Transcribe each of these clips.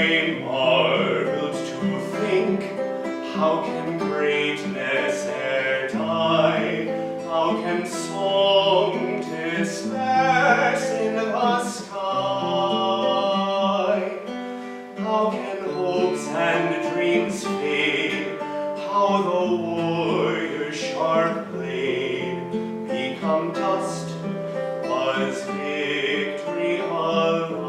I marveled to think, how can greatness e'er die? How can song disperse in the sky? How can hopes and dreams fade? How the warrior's sharp blade become dust? Was victory alive?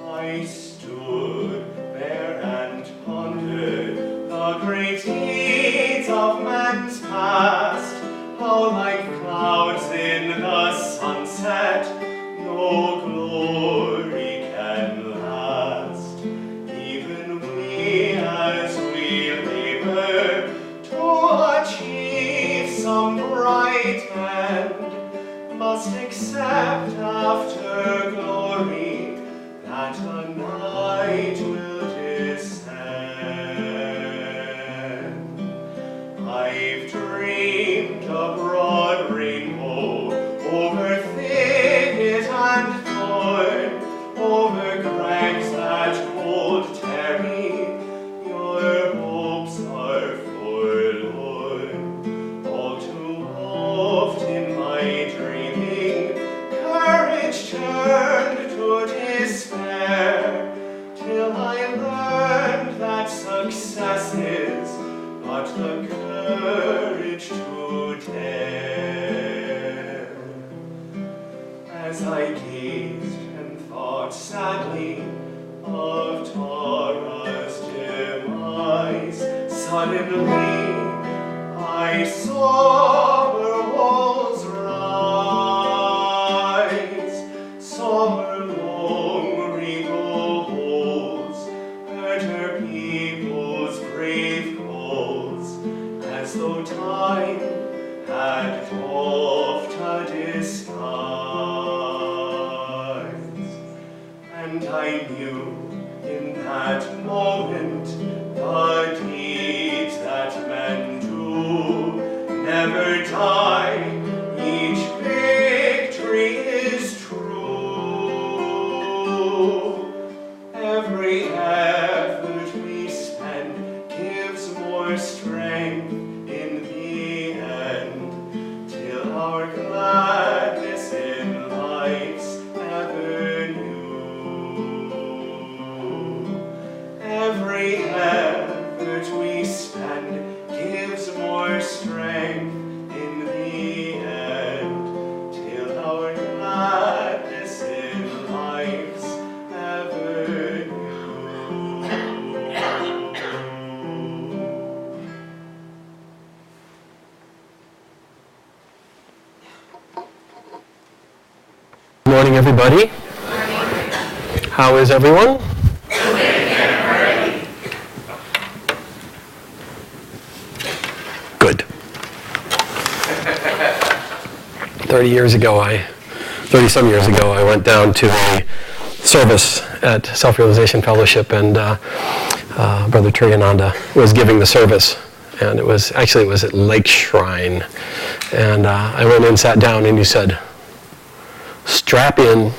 I stood there and pondered the great deeds of man's past, how like clouds in the sunset no glory can last. Even we, as we labor to achieve some bright end, must accept after glory that a night will descend. I've dreamed a broad rainbow over thicket and thorn, over crags that cold tarry. Your hopes are forlorn. All too oft in my dreaming, courage turned to despair, till I learned that success is but the courage to dare. As I gazed and thought sadly of Tara's demise, suddenly I saw her walls rise, saw her long regal halls, heard her people's brave calls, as though time had doffed a disguise. And I knew in that moment the deeds that men do never die. Each victory is true. Every effort we spend gives more strength in the end, till our gladness in life's ever new. Every effort we spend gives more strength in the end, till our gladness in life's ever new. Good morning, everybody. How is everyone? Good. 30-some years ago, I went down to a service at Self-Realization Fellowship, and Brother Triyananda was giving the service. And it was at Lake Shrine. And I went in, sat down, and he said, "Strap in,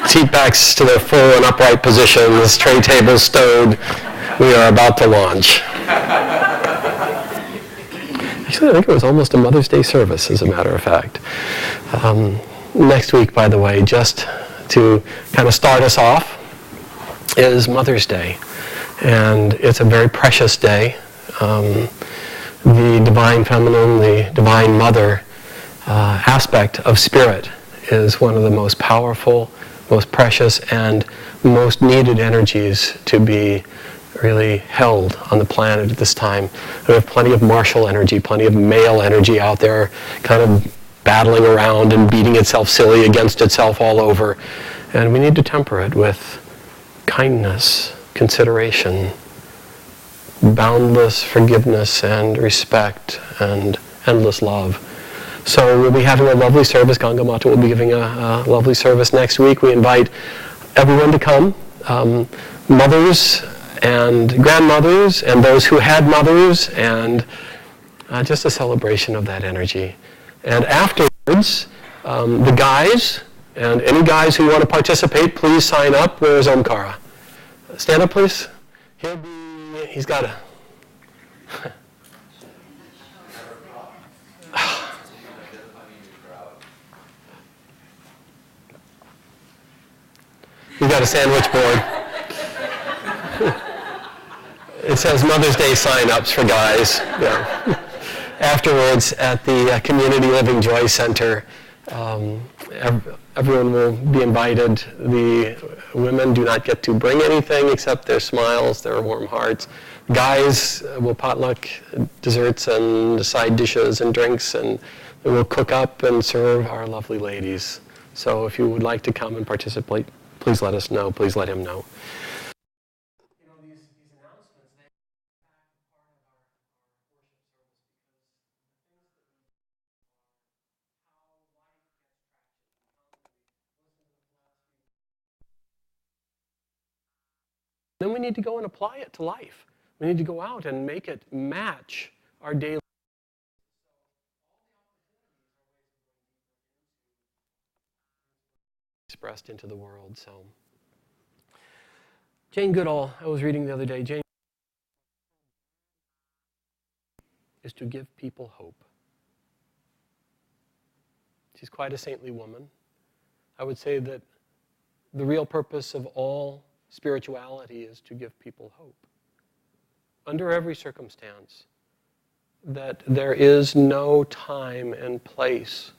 seat backs to their full and upright positions, tray tables stowed, we are about to launch." Actually, I think it was almost a Mother's Day service, as a matter of fact. Next week, by the way, just to kind of start us off, is Mother's Day. And it's a very precious day. The Divine Feminine, the Divine Mother aspect of spirit is one of the most powerful, most precious, and most needed energies to be really held on the planet at this time. We have plenty of martial energy, plenty of male energy out there kind of battling around and beating itself silly against itself all over. And we need to temper it with kindness, consideration, boundless forgiveness and respect and endless love. So we'll be having a lovely service. Ganga Mata will be giving a lovely service next week. We invite everyone to come, mothers and grandmothers and those who had mothers, and just a celebration of that energy. And afterwards, the guys And any guys who want to participate, please sign up. Where's Omkara? Stand up, please. He's got a... We've got a sandwich board. It says Mother's Day sign-ups for guys. Yeah. Afterwards, at the Community Living Joy Center, everyone will be invited. The women do not get to bring anything except their smiles, their warm hearts. Guys will potluck desserts and side dishes and drinks, and we'll cook up and serve our lovely ladies. So if you would like to come and participate, please let us know. Please let him know. You know, these announcements, they impact part of our worship service because the things that we do are how life gets traction. Listen to the last few. Then we need to go and apply it to life. We need to go out and make it match our daily. Expressed into the world. So Jane Goodall, I was reading the other day, Jane is to give people hope. She's quite a saintly woman. I would say that the real purpose of all spirituality is to give people hope. Under every circumstance, that there is no time and place.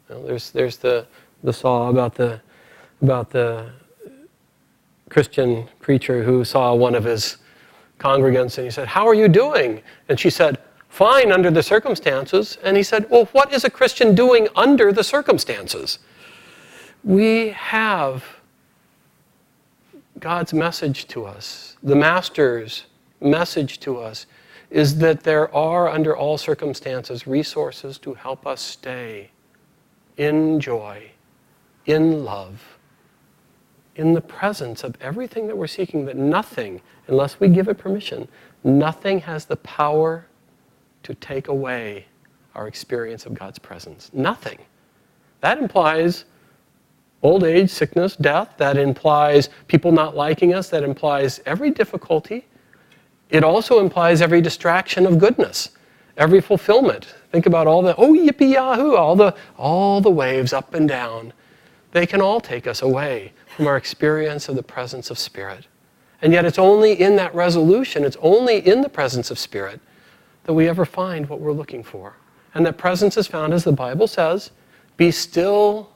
You know, there's the saw about the Christian preacher who saw one of his congregants and he said, "How are you doing?" And she said, "Fine under the circumstances." And he said, "Well, what is a Christian doing under the circumstances?" We have God's message to us, the Master's message to us, is that there are, under all circumstances, resources to help us stay in joy, in love, in the presence of everything that we're seeking, that nothing, unless we give it permission, nothing has the power to take away our experience of God's presence. Nothing. That implies old age, sickness, death. That implies people not liking us. That implies every difficulty. It also implies every distraction of goodness, every fulfillment. Think about all the, oh, yippee yahoo, all the waves up and down. They can all take us away from our experience of the presence of Spirit. And yet it's only in that resolution, it's only in the presence of Spirit that we ever find what we're looking for. And that presence is found, as the Bible says, be still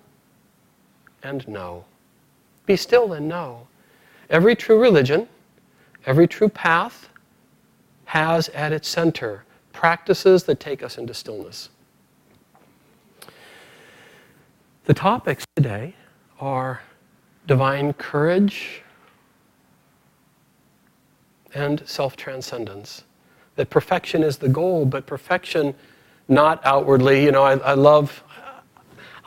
and know. Be still and know. Every true religion, every true path has at its center practices that take us into stillness. The topics today are divine courage and self-transcendence. That perfection is the goal, but perfection not outwardly. You know, I love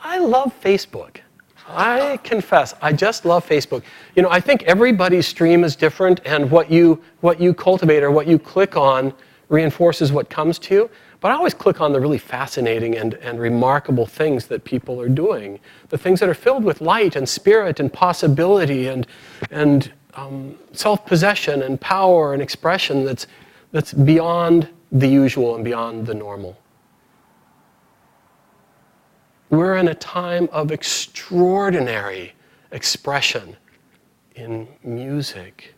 Facebook. I confess, I just love Facebook. You know, I think everybody's stream is different, and what you cultivate or what you click on reinforces what comes to you. But I always click on the really fascinating and remarkable things that people are doing. The things that are filled with light and spirit and possibility and self-possession and power and expression that's beyond the usual and beyond the normal. We're in a time of extraordinary expression in music,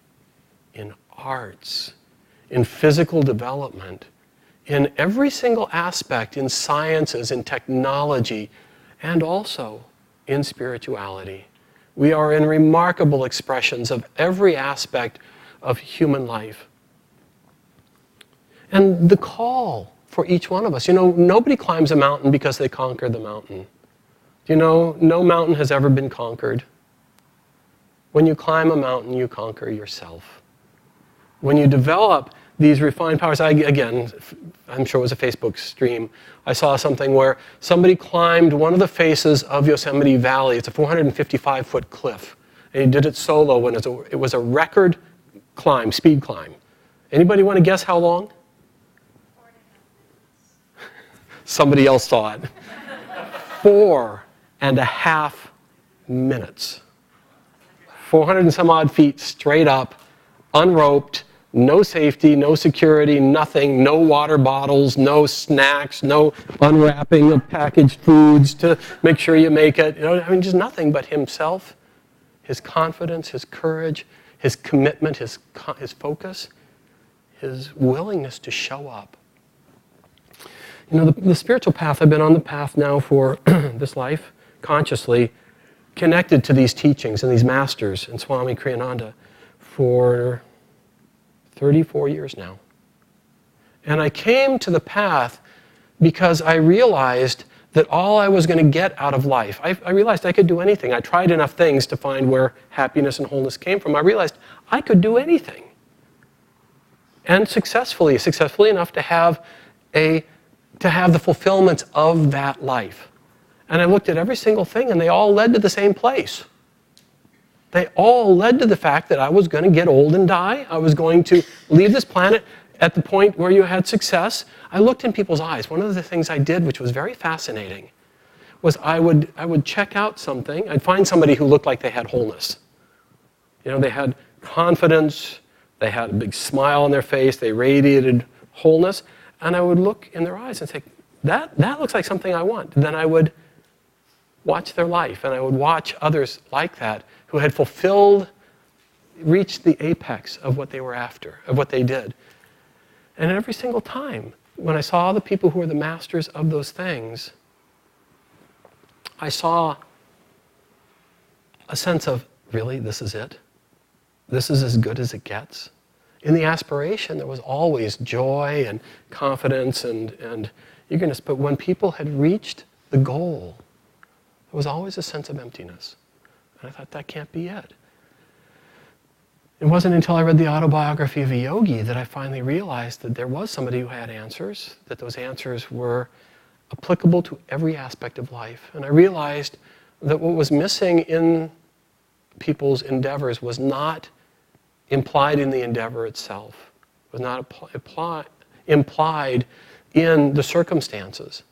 in arts, in physical development, in every single aspect, in sciences, in technology, and also in spirituality. We are in remarkable expressions of every aspect of human life. And the call for each one of us, you know, nobody climbs a mountain because they conquer the mountain. You know, no mountain has ever been conquered. When you climb a mountain, you conquer yourself. When you develop these refined powers, again, I'm sure it was a Facebook stream, I saw something where somebody climbed one of the faces of Yosemite Valley. It's a 455-foot cliff. And he did it solo, and it was a record climb, speed climb. Anybody want to guess how long? 4.5 minutes. Somebody else saw it. 4.5 minutes. 400 and some odd feet straight up, unroped, no safety, no security, nothing, no water bottles, no snacks, no unwrapping of packaged foods to make sure you make it. Just nothing but himself, his confidence, his courage, his commitment, his focus, his willingness to show up. The spiritual path, I've been on the path now for this life, consciously, connected to these teachings and these masters and Swami Kriyananda for 34 years now. And I came to the path because I realized that all I was going to get out of life, I realized I could do anything. I tried enough things to find where happiness and wholeness came from. I realized I could do anything. And successfully enough to have the fulfillment of that life. And I looked at every single thing, and they all led to the same place. They all led to the fact that I was going to get old and die. I was going to leave this planet at the point where you had success. I looked in people's eyes. One of the things I did, which was very fascinating, was I would check out something. I'd find somebody who looked like they had wholeness. They had confidence. They had a big smile on their face. They radiated wholeness. And I would look in their eyes and say, that looks like something I want. And then I would watch their life, and I would watch others like that who had reached the apex of what they were after, of what they did. And every single time, when I saw the people who were the masters of those things, I saw a sense of, really, this is it? This is as good as it gets? In the aspiration, there was always joy and confidence and eagerness, but when people had reached the goal, there was always a sense of emptiness. And I thought, that can't be it. It wasn't until I read the autobiography of a yogi that I finally realized that there was somebody who had answers, that those answers were applicable to every aspect of life. And I realized that what was missing in people's endeavors was not implied in the endeavor itself, was not implied in the circumstances.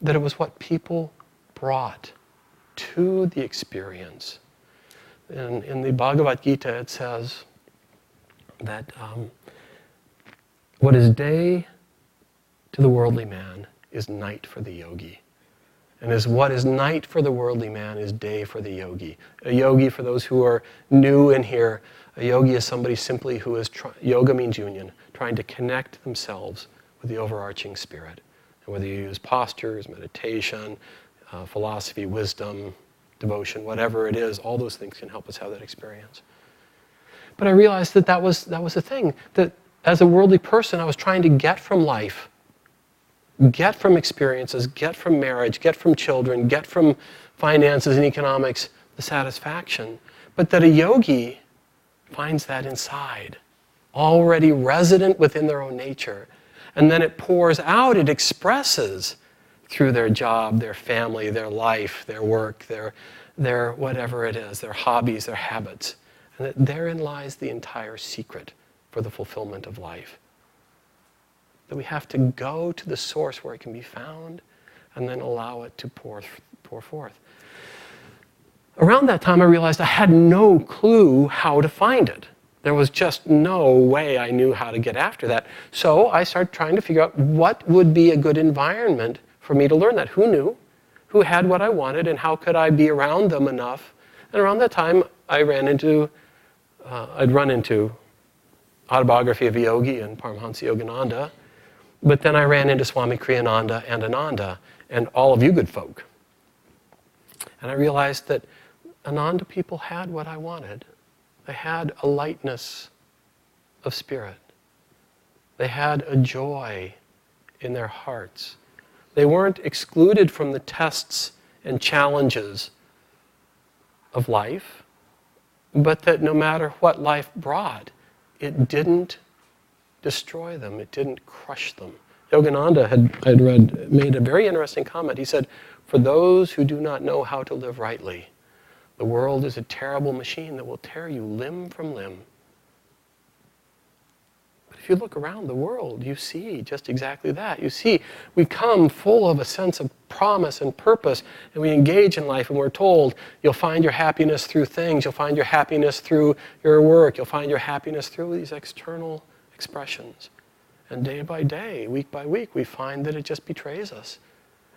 That it was what people brought to the experience. And in the Bhagavad Gita it says that what is day to the worldly man is night for the yogi. And what is night for the worldly man is day for the yogi. A yogi, for those who are new in here, a yogi is somebody simply who is, yoga means union, trying to connect themselves with the overarching spirit. And whether you use postures, meditation, philosophy, wisdom, devotion, whatever it is, all those things can help us have that experience. But I realized that was the thing, that as a worldly person I was trying to get from life, get from experiences, get from marriage, get from children, get from finances and economics, the satisfaction. But that a yogi finds that inside, already resident within their own nature. And then it pours out, it expresses through their job, their family, their life, their work, their whatever it is, their hobbies, their habits. And that therein lies the entire secret for the fulfillment of life. That we have to go to the source where it can be found and then allow it to pour forth. Around that time I realized I had no clue how to find it. There was just no way I knew how to get after that. So I started trying to figure out what would be a good environment for me to learn that. Who knew? Who had what I wanted, and how could I be around them enough? And around that time I'd run into Autobiography of a Yogi and Paramahansa Yogananda. But then I ran into Swami Kriyananda and Ananda and all of you good folk. And I realized that Ananda people had what I wanted. They had a lightness of spirit. They had a joy in their hearts. They weren't excluded from the tests and challenges of life, but that no matter what life brought, it didn't destroy them. It didn't crush them. Yogananda made a very interesting comment. He said, "For those who do not know how to live rightly, the world is a terrible machine that will tear you limb from limb. But If you look around the world, you see just exactly that. You see, we come full of a sense of promise and purpose, and we engage in life, and we're told, you'll find your happiness through things, you'll find your happiness through your work, you'll find your happiness through these external expressions. And day by day, week by week, we find that it just betrays us.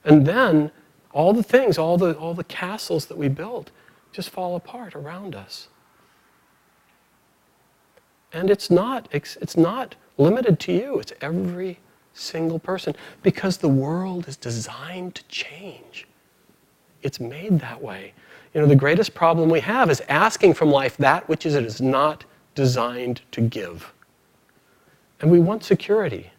And then, all the things, all the castles that we built just fall apart around us. And it's not limited to you. It's every single person. Because the world is designed to change. It's made that way. The greatest problem we have is asking from life that which it is not designed to give. And we want security.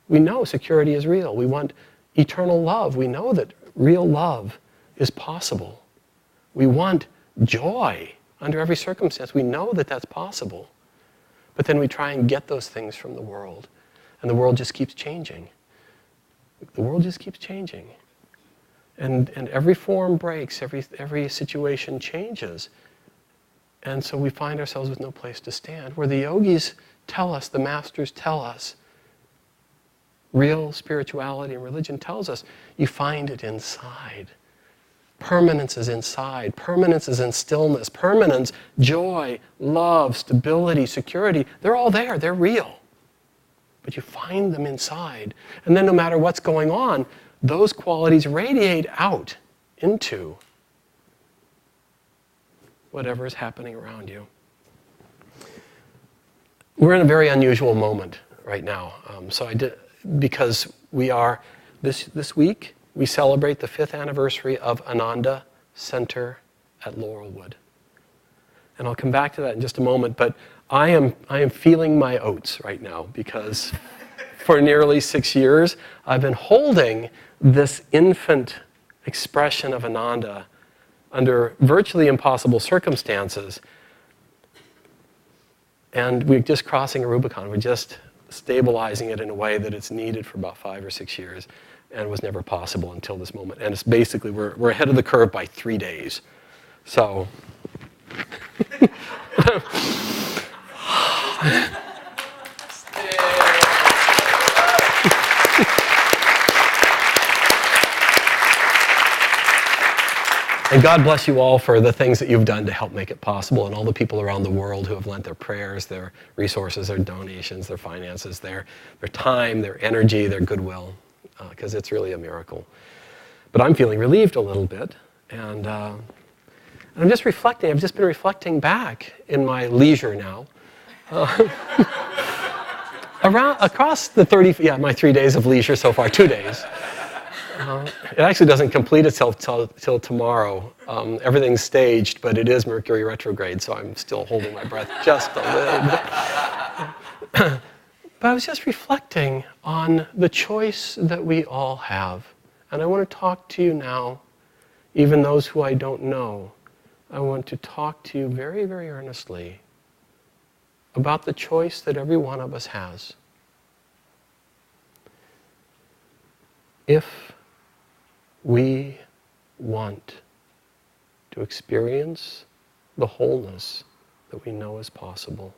We know security is real. We want eternal love. We know that real love is possible. We want joy under every circumstance. We know that that's possible. But then we try and get those things from the world. And the world just keeps changing. The world just keeps changing. And every form breaks, every situation changes. And so we find ourselves with no place to stand. Where the yogis tell us, the masters tell us, real spirituality and religion tells us, you find it inside. Permanence is inside. Permanence is in stillness. Permanence, joy, love, stability, security, they're all there. They're real. But you find them inside. And then no matter what's going on, those qualities radiate out into whatever is happening around you. We're in a very unusual moment right now. Because we are, this week, we celebrate the 5th anniversary of Ananda Center at Laurelwood. And I'll come back to that in just a moment, but I am feeling my oats right now because for nearly 6 years, I've been holding this infant expression of Ananda under virtually impossible circumstances. And we're just crossing a Rubicon. We're just stabilizing it in a way that it's needed for about 5 or 6 years. And it was never possible until this moment. And it's basically, we're ahead of the curve by 3 days. So, and God bless you all for the things that you've done to help make it possible, and all the people around the world who have lent their prayers, their resources, their donations, their finances, their time, their energy, their goodwill. Because it's really a miracle. But I'm feeling relieved a little bit, and I'm just reflecting. I've just been reflecting back in my leisure now, across the my 3 days of leisure so far, 2 days. It actually doesn't complete itself till tomorrow. Everything's staged, but it is Mercury retrograde, so I'm still holding my breath just a little bit. But I was just reflecting on the choice that we all have. And I want to talk to you now, even those who I don't know. I want to talk to you very, very earnestly about the choice that every one of us has. If we want to experience the wholeness that we know is possible,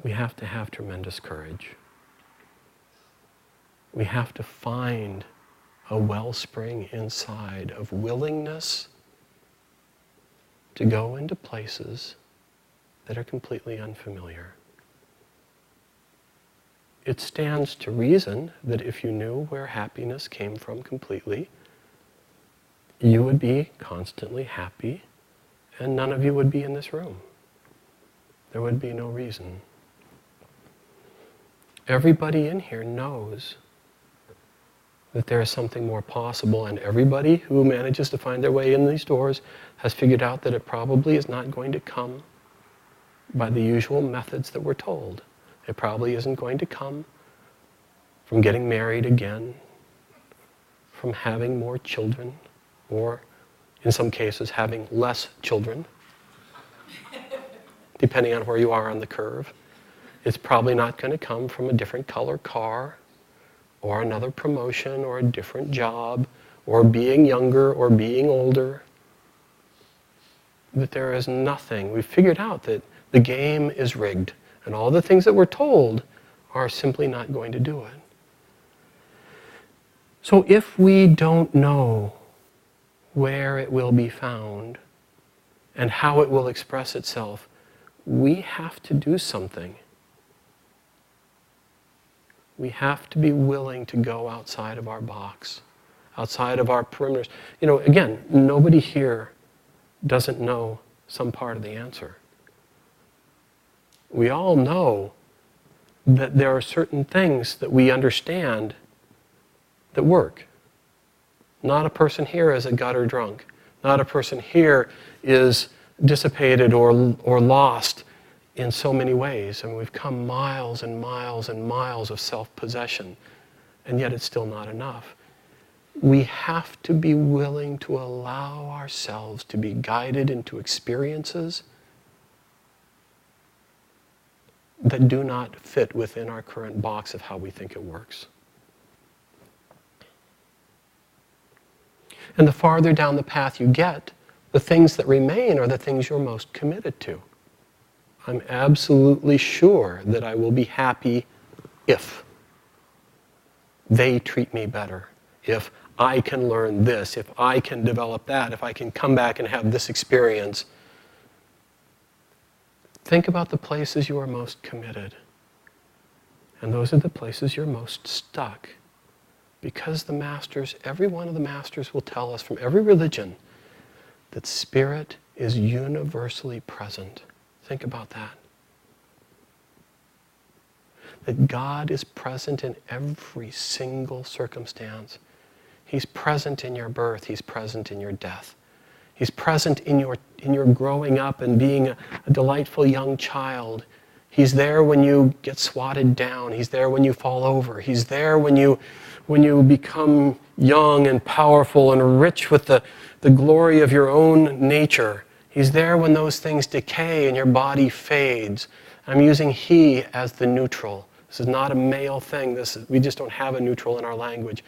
we have to have tremendous courage. We have to find a wellspring inside of willingness to go into places that are completely unfamiliar. It stands to reason that if you knew where happiness came from completely, you would be constantly happy, and none of you would be in this room. There would be no reason. Everybody in here knows that there is something more possible, and everybody who manages to find their way in these doors has figured out that it probably is not going to come by the usual methods that we're told. It probably isn't going to come from getting married again, from having more children, or in some cases having less children, depending on where you are on the curve. It's probably not going to come from a different color car, or another promotion, or a different job, or being younger, or being older. That there is nothing. We've figured out that The game is rigged. And all the things that we're told are simply not going to do it. So if we don't know where it will be found and how it will express itself, we have to do something. We have to be willing to go outside of our box, outside of our perimeters. You know, again, nobody here doesn't know some part of the answer. We all know that there are certain things that we understand that work. Not a person here is a gutter drunk. Not a person here is dissipated or lost in so many ways. I mean, we've come miles and miles and miles of self-possession, and yet it's still not enough. We have to be willing to allow ourselves to be guided into experiences that do not fit within our current box of how we think it works. And the farther down the path you get, the things that remain are the things you're most committed to. I'm absolutely sure that I will be happy if they treat me better, if I can learn this, if I can develop that, if I can come back and have this experience. Think about the places you are most committed. And those are the places you're most stuck. Because the masters, every one of the masters will tell us from every religion that spirit is universally present. Think about that. That God is present in every single circumstance. He's present in your birth. He's present in your death. He's present in your growing up and being a delightful young child. He's there when you get swatted down. He's there when you fall over. He's there when you become young and powerful and rich with the glory of your own nature. He's there when those things decay and your body fades. I'm using he as the neutral. This is not a male thing. We just don't have a neutral in our language.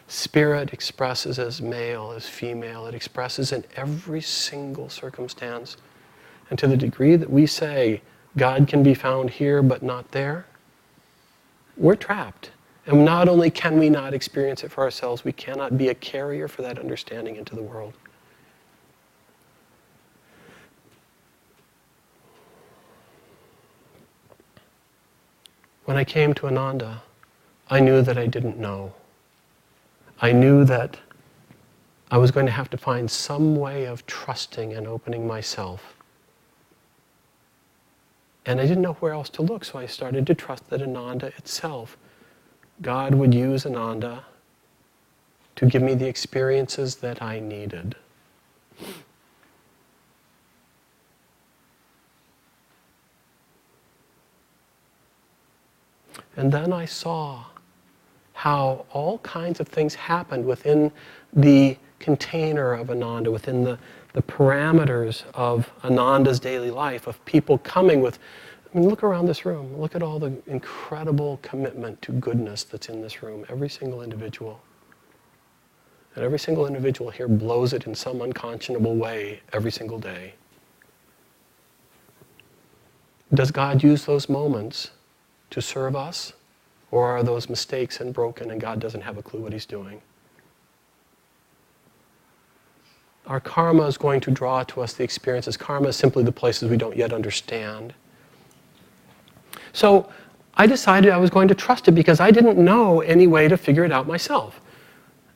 Spirit expresses as male, as female. It expresses in every single circumstance. And to the degree that we say God can be found here but not there, we're trapped. And not only can we not experience it for ourselves, we cannot be a carrier for that understanding into the world. When I came to Ananda, I knew that I didn't know. I knew that I was going to have to find some way of trusting and opening myself. And I didn't know where else to look, so I started to trust that Ananda itself, God would use Ananda to give me the experiences that I needed. And then I saw how all kinds of things happened within the container of Ananda, within the parameters of Ananda's daily life, of people coming with, I mean, look around this room. Look at all the incredible commitment to goodness that's in this room, every single individual. And every single individual here blows it in some unconscionable way every single day. Does God use those moments to serve us? Or are those mistakes and broken and God doesn't have a clue what he's doing? Our karma is going to draw to us the experiences. Karma is simply the places we don't yet understand. So I decided I was going to trust it because I didn't know any way to figure it out myself.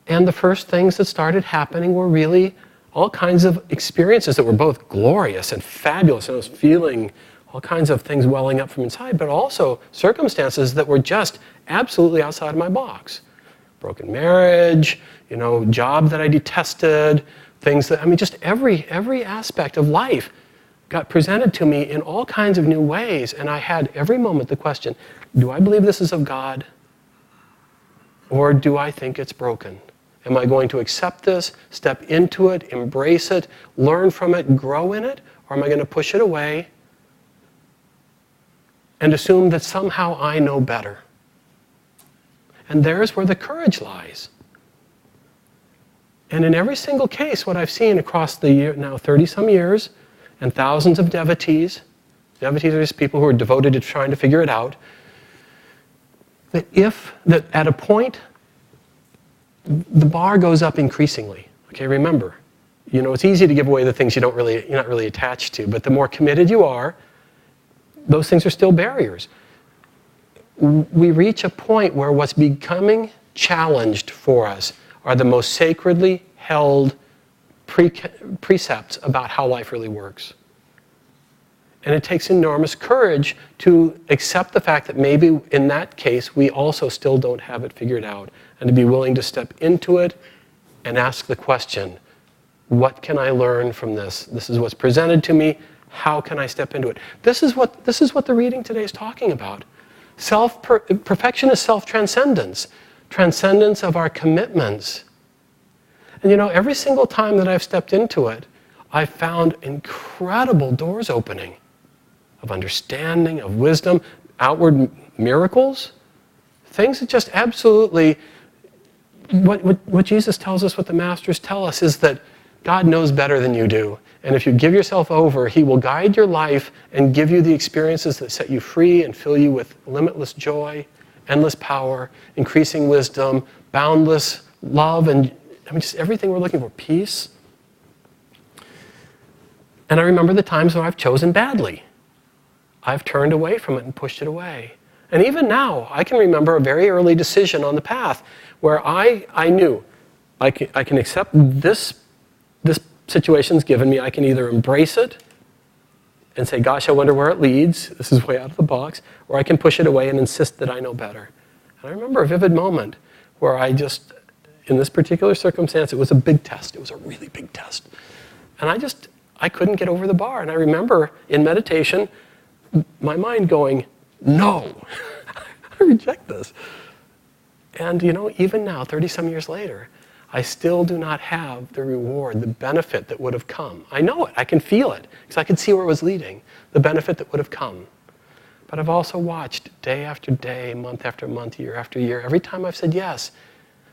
And the first things that started happening were really all kinds of experiences that were both glorious and fabulous. And I was feeling all kinds of things welling up from inside, but also circumstances that were just absolutely outside of my box. Broken marriage, job that I detested, things that, just every aspect of life got presented to me in all kinds of new ways, and I had every moment the question, do I believe this is of God? Or do I think it's broken? Am I going to accept this, step into it, embrace it, learn from it, grow in it, or am I going to push it away and assume that somehow I know better? And there's where the courage lies. And in every single case, what I've seen across the year, now 30-some years, and thousands of devotees, Navigators, people who are devoted to trying to figure it out. That at a point, the bar goes up increasingly. Okay, remember, it's easy to give away the things you're not really attached to, but the more committed you are, those things are still barriers. We reach a point where what's becoming challenged for us are the most sacredly held precepts about how life really works. And it takes enormous courage to accept the fact that maybe in that case we also still don't have it figured out, and to be willing to step into it and ask the question, what can I learn from this? This is what's presented to me. How can I step into it? This is what the reading today is talking about. Perfection is self-transcendence. Transcendence of our commitments. And every single time that I've stepped into it, I've found incredible doors opening of understanding, of wisdom, outward miracles, things that just absolutely, what Jesus tells us, what the Masters tell us, is that God knows better than you do. And if you give yourself over, He will guide your life and give you the experiences that set you free and fill you with limitless joy, endless power, increasing wisdom, boundless love, and just everything we're looking for, peace. And I remember the times when I've chosen badly. I've turned away from it and pushed it away. And even now, I can remember a very early decision on the path where I knew I can accept this situation's given me. I can either embrace it and say, gosh, I wonder where it leads. This is way out of the box. Or I can push it away and insist that I know better. And I remember a vivid moment where I just, in this particular circumstance, it was a big test. It was a really big test. And I couldn't get over the bar. And I remember in meditation, my mind going, no, I reject this. And even now, 30-some years later, I still do not have the reward, the benefit that would have come. I know it, I can feel it, because I could see where it was leading, the benefit that would have come. But I've also watched day after day, month after month, year after year, every time I've said yes,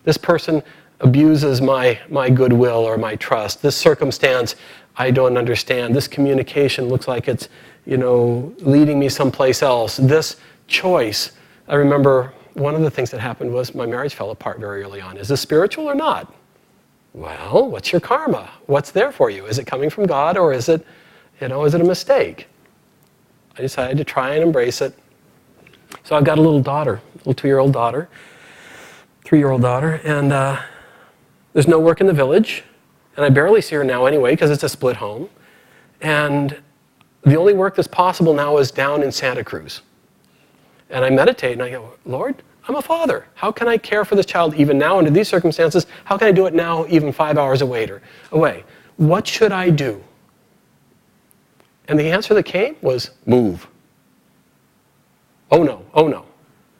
this person abuses my goodwill or my trust. This circumstance I don't understand. This communication looks like it's, leading me someplace else. This choice, I remember one of the things that happened was my marriage fell apart very early on. Is this spiritual or not? Well, what's your karma? What's there for you? Is it coming from God, or is it a mistake? I decided to try and embrace it. So I've got a little daughter, a little 2-year-old daughter, 3-year-old daughter, and there's no work in the village, and I barely see her now anyway because it's a split home. And the only work that's possible now is down in Santa Cruz. And I meditate and I go, Lord, I'm a father. How can I care for this child even now under these circumstances? How can I do it now even 5 hours away? What should I do? And the answer that came was move. Oh no, oh no,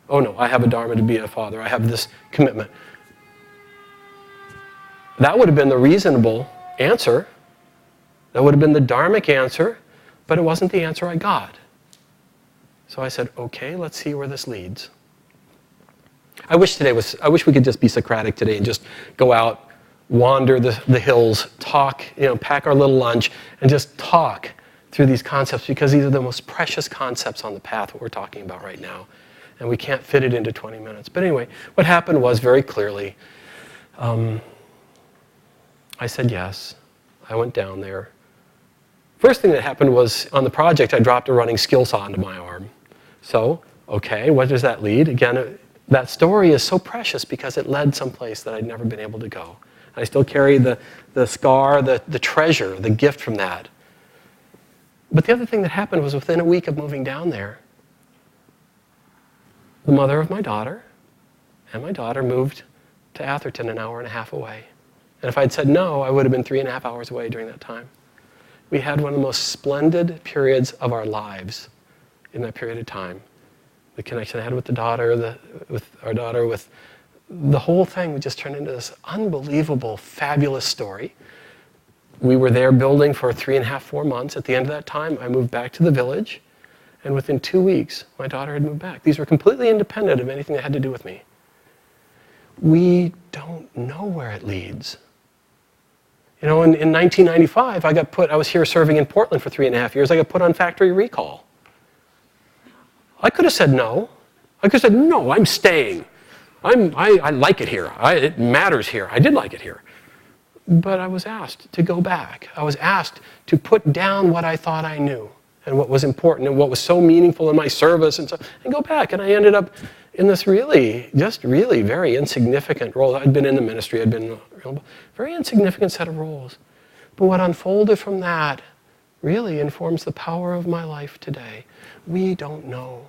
oh no, I have a dharma to be a father. I have this commitment. That would have been the reasonable answer. That would have been the dharmic answer, but it wasn't the answer I got. So I said, okay, let's see where this leads. I wish we could just be Socratic today and just go out, wander the hills, talk, pack our little lunch, and just talk through these concepts, because these are the most precious concepts on the path that we're talking about right now. And we can't fit it into 20 minutes. But anyway, what happened was very clearly, I said yes. I went down there. First thing that happened was on the project, I dropped a running skill saw into my arm. So, okay, what does that lead? Again, that story is so precious because it led someplace that I'd never been able to go. I still carry the scar, the treasure, the gift from that. But the other thing that happened was within a week of moving down there, the mother of my daughter and my daughter moved to Atherton, an hour and a half away. And if I'd said no, I would have been 3.5 hours away during that time. We had one of the most splendid periods of our lives in that period of time. The connection I had with with our daughter, with the whole thing would just turn into this unbelievable, fabulous story. We were there building for 3.5, 4 months. At the end of that time, I moved back to the village, and within 2 weeks, my daughter had moved back. These were completely independent of anything that had to do with me. We don't know where it leads. In 1995, I was here serving in Portland for 3.5 years. I got put on factory recall. I could have said no. I could have said, no, I'm staying. I like it here. It matters here. I did like it here. But I was asked to go back. I was asked to put down what I thought I knew and what was important and what was so meaningful in my service and go back. And I ended up in this really very insignificant role. I'd been in the ministry. I'd been in a very insignificant set of roles. But what unfolded from that really informs the power of my life today. We don't know.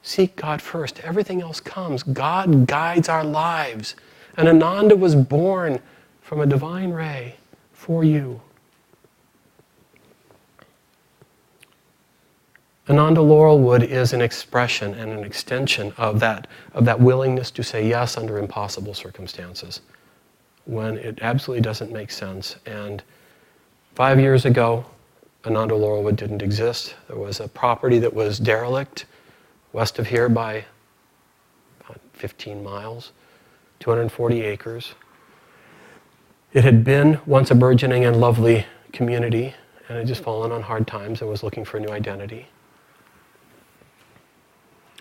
Seek God first. Everything else comes. God guides our lives. And Ananda was born from a divine ray for you. Ananda Laurelwood is an expression and an extension of that willingness to say yes under impossible circumstances when it absolutely doesn't make sense. And 5 years ago, Ananda Laurelwood didn't exist. There was a property that was derelict west of here by about 15 miles, 240 acres. It had been once a burgeoning and lovely community, and it had just fallen on hard times and was looking for a new identity.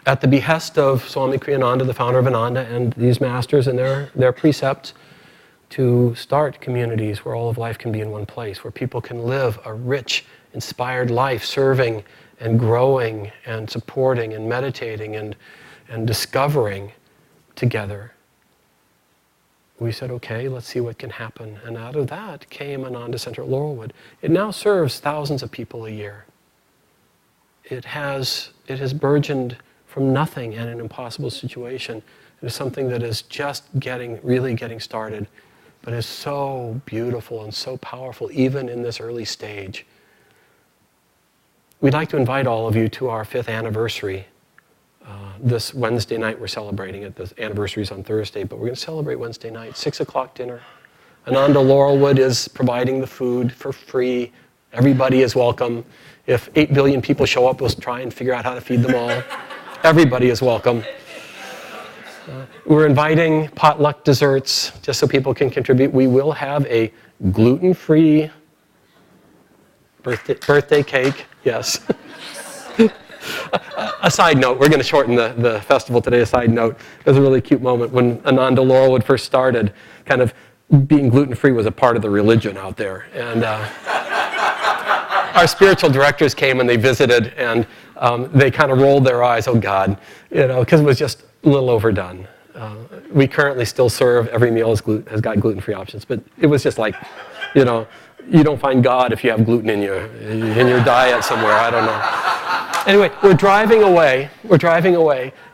At the behest of Swami Kriyananda, the founder of Ananda, and these masters and their precepts, to start communities where all of life can be in one place, where people can live a rich, inspired life, serving and growing and supporting and meditating and discovering together. We said, okay, let's see what can happen. And out of that came Ananda Center at Laurelwood. It now serves thousands of people a year. It has burgeoned from nothing and an impossible situation. It is something that is just really getting started, but is so beautiful and so powerful, even in this early stage. We'd like to invite all of you to our 5th anniversary. This Wednesday night we're celebrating it. The anniversary is on Thursday, but we're going to celebrate Wednesday night, 6 o'clock dinner. Ananda Laurelwood is providing the food for free. Everybody is welcome. If 8 billion people show up, we'll try and figure out how to feed them all. Everybody is welcome. We're inviting potluck desserts just so people can contribute. We will have a gluten-free birthday cake, yes. A side note, we're going to shorten the festival today. A side note, there's a really cute moment when Ananda Laurelwood first started, kind of being gluten-free was a part of the religion out there. And our spiritual directors came and they visited, and they kind of rolled their eyes, oh God, because it was just a little overdone. We currently still serve, every meal has got gluten-free options, but it was just like, you don't find God if you have gluten in your diet somewhere, I don't know. Anyway, we're driving away,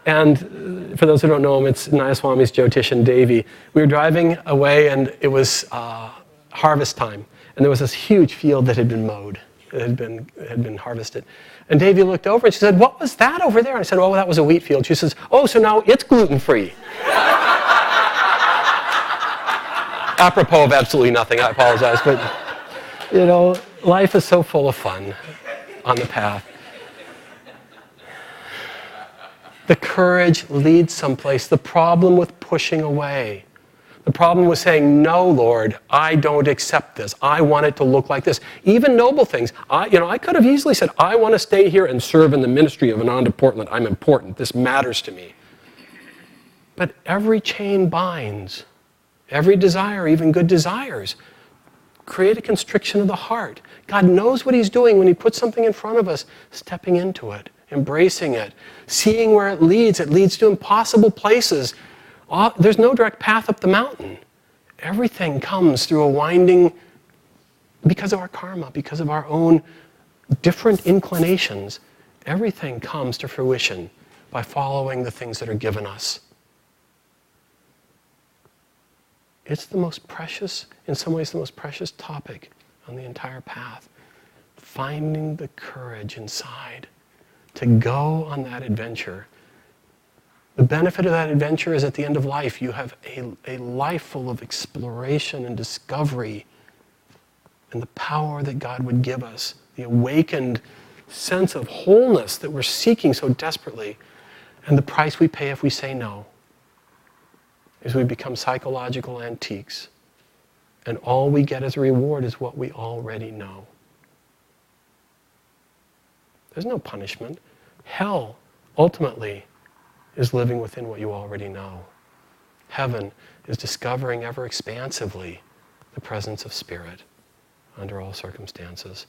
and for those who don't know him, it's Nayaswami's Jyotishan Devi. We were driving away, and it was harvest time, and there was this huge field that had been mowed. It had been harvested. And Devi looked over and she said, what was that over there? And I said, oh, that was a wheat field. She says, oh, so now it's gluten-free. Apropos of absolutely nothing, I apologize. But, life is so full of fun on the path. The courage leads someplace. The problem with pushing away. The problem was saying, no, Lord, I don't accept this. I want it to look like this. Even noble things. I could have easily said, I want to stay here and serve in the ministry of Ananda Portland. I'm important. This matters to me. But every chain binds. Every desire, even good desires, create a constriction of the heart. God knows what he's doing when he puts something in front of us, stepping into it, embracing it, seeing where it leads. It leads to impossible places. There's no direct path up the mountain. Everything comes through a winding, because of our karma, because of our own different inclinations. Everything comes to fruition by following the things that are given us. It's the most precious, in some ways the most precious topic on the entire path. Finding the courage inside to go on that adventure. The benefit of that adventure is at the end of life, you have a life full of exploration and discovery and the power that God would give us, the awakened sense of wholeness that we're seeking so desperately, and the price we pay if we say no is we become psychological antiques, and all we get as a reward is what we already know. There's no punishment. Hell, ultimately, is living within what you already know. Heaven is discovering ever expansively the presence of Spirit under all circumstances.